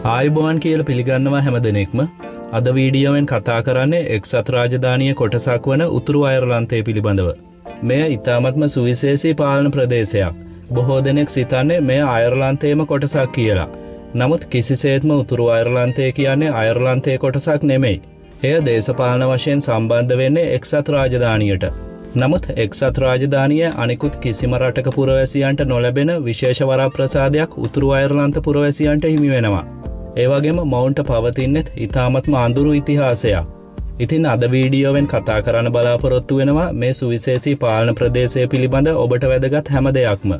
ආයුබෝවන් කියලා පිළිගන්නවා හැම දෙනෙක්ම. අද වීඩියෝවෙන් කතා කරන්නේ එක්සත් රාජධානිය කොටසක් වන උතුරු අයර්ලන්තය පිළිබඳව. මෙය ඉතාමත්ම සුවිශේෂී පාලන ප්‍රදේශයක්. බොහෝ දෙනෙක් සිතන්නේ මෙය අයර්ලන්තයේම කොටසක් කියලා. නමුත් කිසිසේත්ම උතුරු අයර්ලන්තය කියන්නේ අයර්ලන්තයේ කොටසක් නෙමෙයි. එය දේශපාලන වශයෙන් සම්බන්ධ වෙන්නේ එක්සත් රාජධානියට. නමුත් එක්සත් රාජධානිය අනිකුත් කිසිම රටක පුරවැසියන්ට නොලැබෙන විශේෂ වරප්‍රසාදයක් උතුරු අයර්ලන්ත පුරවැසියන්ට හිමි වෙනවා. ඒ වගේම මොවුන්ට පවතින්නෙත් ඉතාමත්ම අඳුරු ඉතිහාසයක්. ඉතින් අද වීඩියෝවෙන් කතා කරන්න බලාපොරොත්තු වෙනවා මේ සුවිශේෂී පාලන ප්‍රදේශය පිළිබඳ ඔබට වැදගත් හැම දෙයක්ම.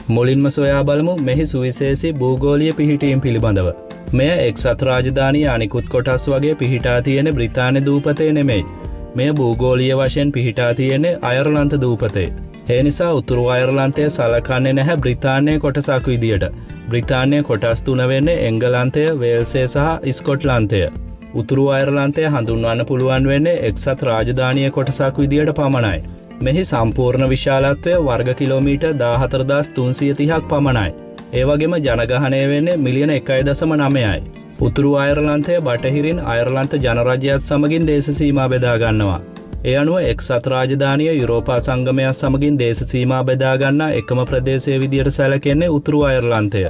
මුලින්ම සොයා බලමු මෙහි සුවිශේෂී භූගෝලීය පිහිටීම් පිළිබඳව. මෙය එක්සත් රාජධානිය අනිකුත් කොටස් වගේ පිහිටා තියෙන බ්‍රිතාන්‍ය දූපතේ නෙමෙයි. මෙය භූගෝලීය වශයෙන් පිහිටා තියෙන්නේ අයර්ලන්ත දූපතේ. ඒ නිසා උතුරු අයර්ලන්තය සලකන්නේ නැහැ බ්‍රිතාන්‍යයේ කොටසක් විදියට. බ්‍රිතාන්‍යයේ කොටස් තුන වෙන්නේ එංගලන්තය, වේල්සය සහ ස්කොට්ලන්තය. උතුරු අයර්ලන්තය හඳුන්වන්න පුළුවන් වෙන්නේ එක්සත් රාජධානිය කොටසක් විදියට පමණයි. මෙහි සම්පූර්ණ විශාලත්වය වර්ග කිලෝමීටර් 14330ක් පමණයි. ඒ වගේම ජනගහනය වෙන්නේ මිලියන 1.9යි. උතුරු අයර්ලන්තය බටහිරින් අයර්ලන්ත ජනරජයත් සමගින් දේශ සීමා බෙදා ගන්නවා. ඒ අනුව එක්සත් රාජධානිය යුරෝපා සංගමයත් සමගින් දේශ සීමා බෙදා ගන්නා එකම ප්‍රදේශය විදියට සැලකෙන්නේ උතුරු අයර්ලන්තය.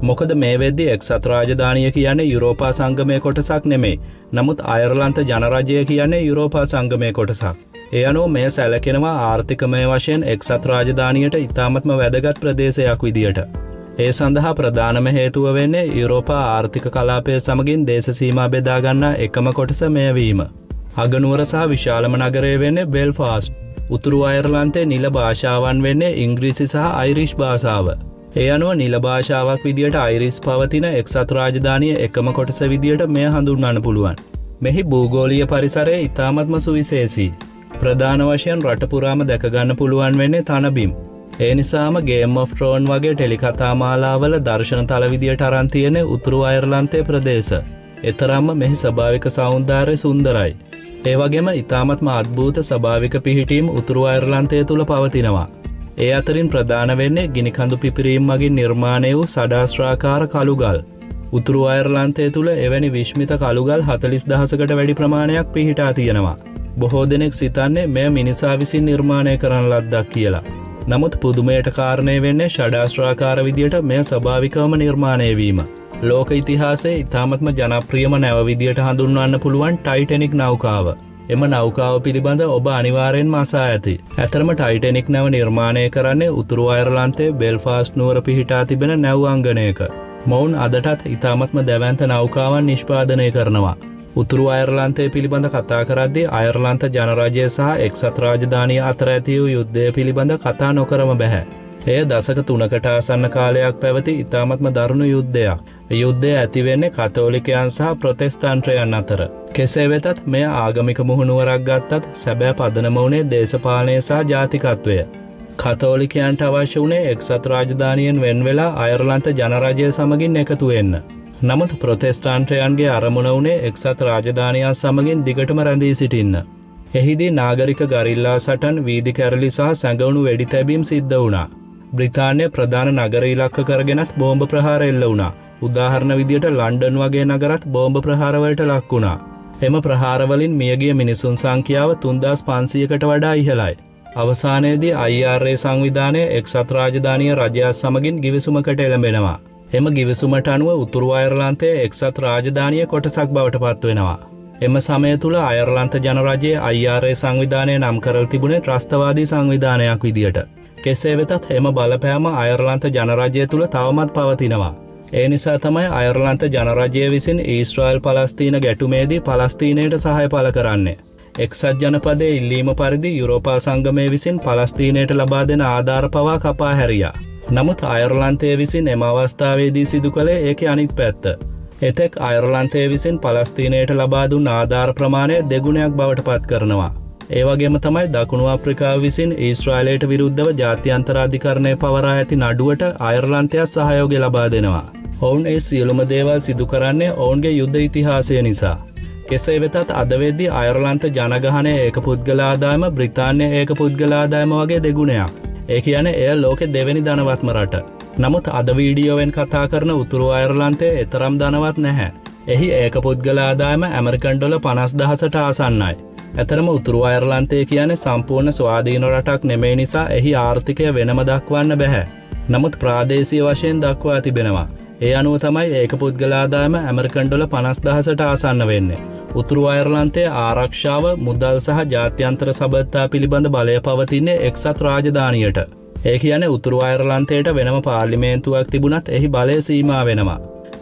මොකද මේ වෙද්දී එක්සත් රාජධානිය කියන්නේ යුරෝපා සංගමයේ කොටසක් නෙමෙයි. නමුත් අයර්ලන්ත ජනරජය කියන්නේ යුරෝපා සංගමයේ කොටසක්. ඒ අනුව මෙය සැලකෙනවා ආර්ථිකමය වශයෙන් එක්සත් රාජධානියට ඉතාමත්ම වැදගත් ප්‍රදේශයක් විදියට. ඒ සඳහා ප්‍රධානම හේතුව වෙන්නේ යුරෝපා ආර්ථික කලාපය සමගින් දේශ සීමා බෙදා ගන්නා එකම කොටස මෙය වීම. අගනුවර සහ විශාලම නගරය වෙන්නේ බෙල්ෆාස්ට්. උතුරු අයර්ලන්තයේ නිල භාෂාවන් වෙන්නේ ඉංග්‍රීසි සහ අයිරිෂ් භාෂාව. ඒ අනුව නිල භාෂාවක් විදියට අයිරිෂ් පවතින එක්සත් රාජධානිය එකම කොටස විදියට මෙය හඳුන්වන්න පුළුවන්. මෙහි භූගෝලීය පරිසරය ඉතාමත්ම සුවිශේෂී. ප්‍රධාන වශයෙන් රට පුරාම දැක ගන්න පුළුවන් වෙන්නේ තනබිම්. ඒ නිසාම ගේම් ඔෆ් ට්‍රෝන් වගේ ටෙලිකතා මාලාවල දර්ශන තල විදියට අරන් තියෙන උතුරු අයර්ලන්තයේ ප්‍රදේශ. එතරම්ම මෙහි ස්වභාවික සෞන්දර්යය සුන්දරයි. ඒ වගේම ඉතාමත්ම අద్භූත ස්වභාවික පිහිටීම් උතුරු අයර්ලන්තය තුල පවතිනවා. ඒ අතරින් ප්‍රධාන වෙන්නේ ගිනිකඳු පිපිරීම් මගින් නිර්මාණය වූ සඩාස්ත්‍රාකාර කළුගල්. උතුරු අයර්ලන්තය තුල එවැනි විශ්මිත කළුගල් 40000කට වැඩි ප්‍රමාණයක් පිහිටා තියෙනවා. බොහෝ දෙනෙක් සිතන්නේ මෙය මිනිසා විසින් නිර්මාණය කරන ලද්දක් කියලා. නමුත් පුදුමයට කාරණය වෙන්නේ ෂඩාස්ත්‍රාකාර විදියට මෙය ස්වභාවිකවම නිර්මාණය වීම. ලෝක ඉතිහාසයේ ඉතාමත්ම ජනප්‍රියම නැව විදියට හඳුන්වන්න පුළුවන් ටයිටැනික් නෞකාව. එම නෞකාව පිළිබඳ ඔබ අනිවාර්යෙන්ම අසා ඇති. ඇතරම ටයිටැනික් නැව නිර්මාණය කරන්නේ උතුරු අයර්ලන්තයේ බෙල්ෆාස්ට් නුවර පිහිටා තිබෙන නැව් අංගණයක. මොවුන් අදටත් ඉතාමත්ම දැවැන්ත නෞකාවන් නිෂ්පාදනය කරනවා. උතුරු අයර්ලන්තය පිළිබඳ කතා කරද්දී අයර්ලන්ත ජනරජය සහ එක්සත් රාජධානිය අතර ඇති වූ යුද්ධය පිළිබඳ කතා නොකරම බැහැ. එය දශක 3කට ආසන්න කාලයක් පැවති ඉතාමත්ම දරුණු යුද්ධයක්. යුද්ධය ඇති වෙන්නේ කතෝලිකයන් සහ ප්‍රොටෙස්ටන්ටයන් අතර. කෙසේ වෙතත් මෙය ආගමික මුහුණුවරක් ගත්තත් සැබෑ පදනම වුණේ දේශපාලනය සහ ජාතිකත්වය. කතෝලිකයන්ට අවශ්‍ය වුණේ එක්සත් රාජධානියෙන් වෙන් වෙලා අයර්ලන්ත ජනරජය සමගින් එකතු වෙන්න. නමුත් ප්‍රොටෙස්ටන්ටයන්ගේ අරමුණ වුණේ එක්සත් රාජධානියන් සමගින් දිගටම රැඳී සිටින්න. එහිදී නාගරික ගරිල්ලා සටන්, වීදි කැරලි සහ සැඟවුණු වෙඩි තැබීම් සිද්ධ වුණා. බ්‍රිතාන්‍ය ප්‍රධාන නගර ඉලක්ක කරගෙනත් බෝම්බ ප්‍රහාර එල්ල වුණා. උදාහරණ විදියට ලන්ඩන් වගේ නගරත් බෝම්බ ප්‍රහාරවලට ලක් වුණා. එම ප්‍රහාරවලින් මියගිය මිනිසුන් සංඛ්‍යාව 3500කට වඩා ඉහළයි. අවසානයේදී IRA සංවිධානය එක්සත් රාජධානිය රජයත් සමගින් ගිවිසුමකට එළඹෙනවා. එම ගිවිසුමට අනුව උතුරු අයර්ලන්තයේ එක්සත් රාජධානිය කොටසක් බවට පත් වෙනවා. එම සමය තුල අයර්ලන්ත ජනරජයේ IRA සංවිධානය නම් කරලා තිබුණේ ත්‍රස්තවාදී සංවිධානයක් විදියට. කෙසේ වෙතත් එම බලපෑම අයර්ලන්ත ජනරජය තුල තවමත් පවතිනවා. ඒ නිසා තමයි අයර්ලන්ත ජනරජය විසින් ඊශ්‍රායල් පලස්තීන ගැටුමේදී පලස්තීනයට සහාය පළ කරන්නේ. එක්සත් ජනපදයේ ඉල්ලීම පරිදි යුරෝපා සංගමය විසින් පලස්තීනයට ලබා දෙන ආධාර පවා කපා හැරියා. නමුත් අයර්ලන්තය විසින් එම අවස්ථාවේදී සිදු කළේ ඒකේ අනිත් පැත්ත. එතෙක් අයර්ලන්තය විසින් පලස්තීනයට ලබා දුන් ආධාර ප්‍රමාණය දෙගුණයක් බවට පත් කරනවා. ඒ වගේම තමයි දකුණු අප්‍රිකාව විසින් ඊශ්‍රායලයට විරුද්ධව ජාත්‍යන්තර අධිකරණය පවරා ඇති නඩුවට අයර්ලන්තය සහයෝගය ලබා දෙනවා. ඔවුන් ඒ සියලුම දේවල් සිදු කරන්නේ ඔවුන්ගේ යුද්ධ ඉතිහාසය නිසා. කෙසේ වෙතත් අද වෙද්දී අයර්ලන්ත ජනගහනය ඒක පුද්ගල ආදායම බ්‍රිතාන්‍ය ඒක පුද්ගල ආදායම වගේ දෙගුණයක්. ඒ කියන්නේ එය ලෝකෙ දෙවෙනි ධනවත්ම රට. නමුත් අද වීඩියෝවෙන් කතා කරන උතුරු අයර්ලන්තය එතරම් ධනවත් නැහැ. එහි ඒක පුද්ගල ආදායම ඇමරිකන් ඩොලර් 50,000ට ආසන්නයි. ඇතරම උතුරු අයර්ලන්තය කියන්නේ සම්පූර්ණ ස්වාධීන රටක් නෙමෙයි නිසා එහි ආර්ථිකය වෙනම දක්වන්න බැහැ. නමුත් ප්‍රාදේශීය වශයෙන් දක්වා තිබෙනවා. ඒ අනුව තමයි ඒක පුද්ගල ආදායම ඇමරිකන් ඩොලර් 50,000ට ආසන්න වෙන්නේ. උතුරු අයර්ලන්තයේ ආරක්ෂාව, මුදල් සහ ජාත්‍යන්තර සබඳතා පිළිබඳ බලය පවතින්නේ එක්සත් රාජධානියට. ඒ කියන්නේ උතුරු අයර්ලන්තයට වෙනම පාර්ලිමේන්තුවක් තිබුණත් එහි බලය සීමා වෙනවා.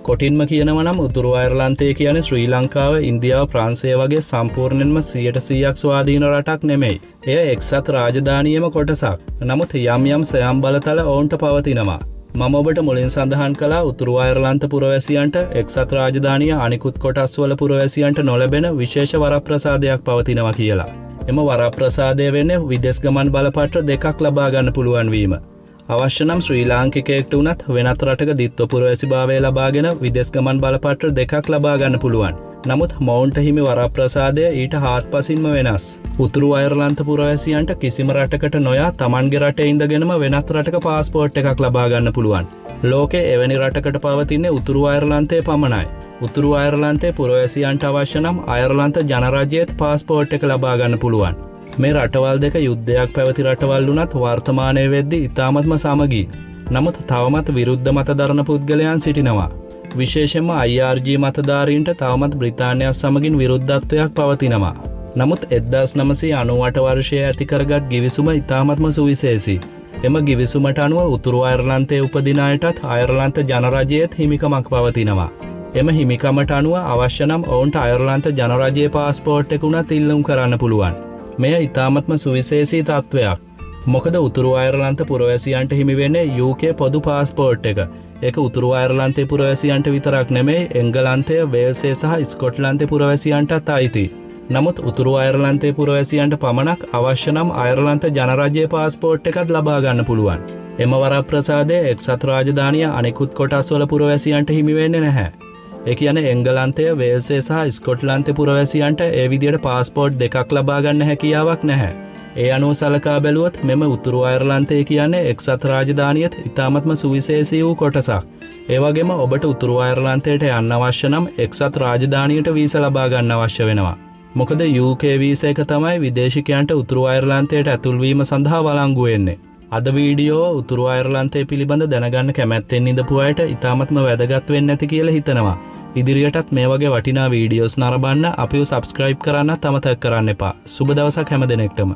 කොටින්ම කියනවා නම් උතුරු අයර්ලන්තය කියන්නේ ශ්‍රී ලංකාව, ඉන්දියාව, ප්‍රංශය වගේ සම්පූර්ණයෙන්ම 100% ස්වාධීන රටක් නෙමෙයි. එය එක්සත් රාජධානියේම කොටසක්. නමුත් යම් යම් සයම් බලතල ඔවුන්ට පවතිනවා. මම ඔබට මුලින් සඳහන් කළා උතුරු අයර්ලන්ත පුරවැසියන්ට එක්සත් රාජධානිය අනිකුත් කොටස්වල පුරවැසියන්ට නොලැබෙන විශේෂ වරප්‍රසාදයක් පවතිනවා කියලා. එම වරප්‍රසාදය වෙන්නේ විදේශ ගමන් බලපත්‍ර දෙකක් ලබා ගන්න පුළුවන් වීම. අවශ්‍ය නම් ශ්‍රී ලාංකිකයෙක්ට වුණත් වෙනත් රටක දිත්ව පුරවැසිභාවය ලබාගෙන විදේශ ගමන් බලපත්‍ර දෙකක් ලබා ගන්න පුළුවන්. නමුත් මොවුන්ට හිමි වරප්‍රසාදය ඊට හාත්පසින්ම වෙනස්. උතුරු අයර්ලන්ත පුරවැසියන්ට කිසිම රටකට නොයා තමන්ගේ රටේ ඉඳගෙනම වෙනත් රටක පාස්පෝර්ට් එකක් ලබා ගන්න පුළුවන්. ලෝකේ එවැනි රටකට පවතින්නේ උතුරු අයර්ලන්තයේ පමණයි. උතුරු අයර්ලන්තයේ පුරවැසියන්ට අවශ්‍ය නම් අයර්ලන්ත ජනරජයේත් පාස්පෝර්ට් එක ලබා ගන්න පුළුවන්. මේ රටවල් දෙක යුද්ධයක් පැවති රටවල් වුණත් වර්තමානයේ වෙද්දී ඉතාමත්ම සමගී. නමුත් තවමත් විරුද්ධ මතදරන පුද්ගලයන් සිටිනවා. විශේෂයෙන්ම IRG මතධාරීන්ට තවමත් බ්‍රිතාන්‍යයත් සමගින් විරුද්ධත්වයක් පවතිනවා. නමුත් 1998 වර්ෂයේ ඇති කරගත් ගිවිසුම ඉතාමත්ම සුවිශේෂී. එම ගිවිසුමට අනුව උතුරු අයර්ලන්තයේ උපදින අයටත් අයර්ලන්ත ජනරජයේත් හිමිකමක් පවතිනවා. එම හිමිකමට අනුව අවශ්‍ය නම් ඔවුන්ට අයර්ලන්ත ජනරජයේ පාස්පෝර්ට් එක උනත් ඉල්ලුම් කරන්න පුළුවන්. මෙය ඉතාමත්ම සුවිශේෂී තත්ත්වයක්. මොකද උතුරු අයර්ලන්ත පුරවැසියන්ට හිමි වෙන්නේ UK පොදු පාස්පෝර්ට් එක. ඒක උතුරු අයර්ලන්තයේ පුරවැසියන්ට විතරක් නෙමෙයි එංගලන්තය, වේල්සය සහ ස්කොට්ලන්තයේ පුරවැසියන්ටත් අයිති. නමුත් උතුරු අයර්ලන්තයේ පුරවැසියන්ට පමණක් අවශ්‍ය නම් අයර්ලන්ත ජනරජයේ පාස්පෝර්ට් එකක් ලබා ගන්න පුළුවන්. එම වරප්‍රසාදය එක්සත් රාජධානිය අනිකුත් කොටස්වල පුරවැසියන්ට හිමි වෙන්නේ නැහැ. ඒ කියන්නේ එංගලන්තය, වේල්සය සහ ස්කොට්ලන්තයේ පුරවැසියන්ට ඒ විදිහට පාස්පෝර්ට් දෙකක් ලබා ගන්න හැකියාවක් නැහැ. ඒ අනුව සලකා බැලුවොත් මෙම උතුරු අයර්ලන්තය කියන්නේ එක්සත් රාජධානියත් ඉතාමත්ම සුවිශේෂී වූ කොටසක්. ඒ වගේම ඔබට උතුරු අයර්ලන්තයට යන්න අවශ්‍ය නම් එක්සත් රාජධානියට වීසා ලබා ගන්න අවශ්‍ය වෙනවා. මොකද UK වීසා එක තමයි විදේශිකයන්ට උතුරු අයර්ලන්තයට ඇතුල් වීම සඳහා වළංගු වෙන්නේ. අද වීඩියෝව උතුරු අයර්ලන්තය පිළිබඳ දැනගන්න කැමැත්තෙන් ඉඳපු අයට ඉතාමත්ම වැදගත් වෙන්නේ නැති කියලා හිතනවා. ඉදිරියටත් මේ වගේ වටිනා වීඩියෝස් නරඹන්න අපිව සබ්ස්ක්‍රයිබ් කරන්නත් අමතක කරන්න එපා. සුබ දවසක් හැම දිනෙකටම.